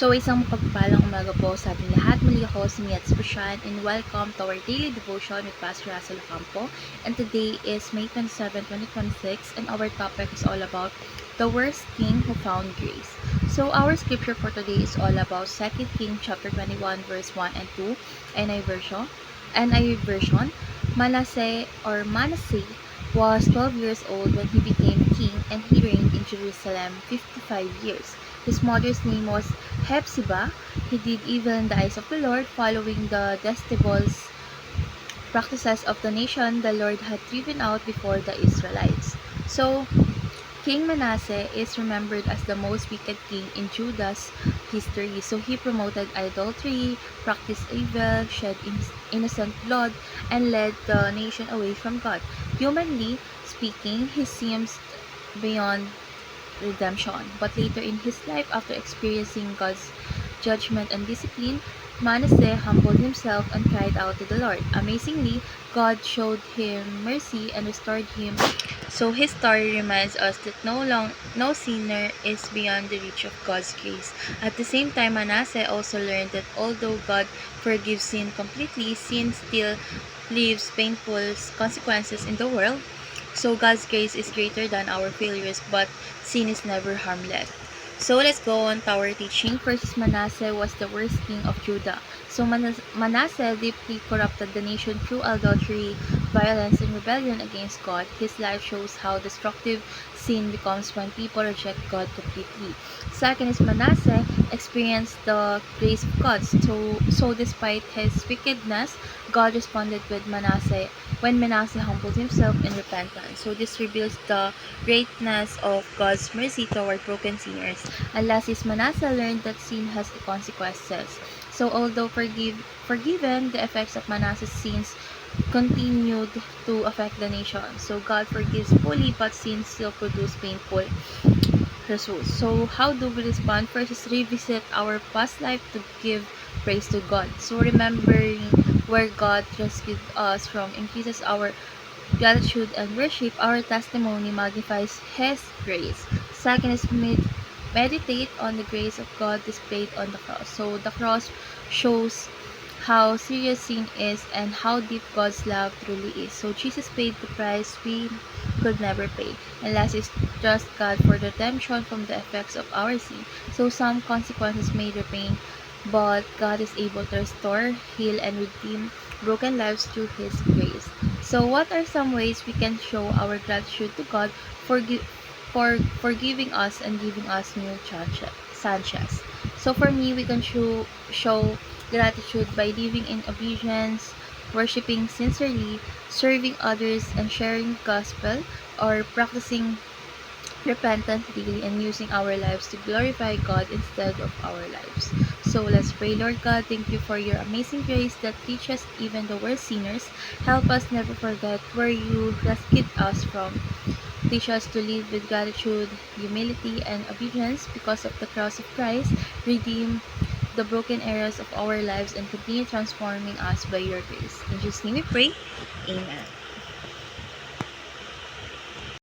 Isang mapagpalang umaga po sa ating lahat. Muli ako si Miat Spushan and welcome to our daily devotion with Pastor Russell Campo. And today is May 27, 2026 and our topic is all about the worst king who found grace. So our scripture for today is all about 2 King chapter 21 verse 1 and 2 NIV version. Manasseh was 12 years old when he became king and he reigned in Jerusalem 55 years. His mother's name was Hephzibah. He did evil in the eyes of the Lord, following the detestable practices of the nation the Lord had driven out before the Israelites. So, King Manasseh is remembered as the most wicked king in Judah's history. So he promoted idolatry, practiced evil, shed innocent blood, and led the nation away from God. Humanly speaking, he seems beyond redemption. But later in his life, after experiencing God's judgment and discipline, Manasseh humbled himself and cried out to the Lord. Amazingly, God showed him mercy and restored him. So his story reminds us that no sinner is beyond the reach of God's grace. At the same time, Manasseh also learned that although God forgives sin completely, sin still leaves painful consequences in the world. So God's grace is greater than our failures, but sin is never harmless. So let's go on to our teaching. First, Manasseh was the worst king of Judah. So Manasseh deeply corrupted the nation through adultery, violence, and rebellion against God. His life shows how destructive sin becomes when people reject God completely. Second is Manasseh experienced the grace of God. So despite his wickedness, God responded with Manasseh when Manasseh humbled himself in repentance. So this reveals the greatness of God's mercy toward broken sinners. And last is Manasseh learned that sin has consequences. So although forgiven, the effects of Manasseh's sins continued to affect the nation. So God forgives fully, but sin still produce painful results. So how do we respond? First is revisit our past life to give praise to God. So remembering where God rescued us from increases our gratitude and worship. Our testimony magnifies His grace. Second is meditate on the grace of God displayed on the cross. So the cross shows how serious sin is and how deep God's love truly is. So Jesus paid the price we could never pay. And last is trust God for the redemption from the effects of our sin. So some consequences may remain, but God is able to restore, heal, and redeem broken lives through His grace. So what are some ways we can show our gratitude to God for forgiving us and giving us new chances? So for me, we can show gratitude by living in obedience, worshiping sincerely, serving others, and sharing gospel, or practicing repentance daily and using our lives to glorify God instead of our lives. So let's pray. Lord God, thank you for your amazing grace that teaches even the worst sinners. Help us never forget where you rescued us from. Teach us to live with gratitude, humility, and obedience because of the cross of Christ. Redeem the broken areas of our lives and continue transforming us by your grace. In Jesus' name we pray. Amen.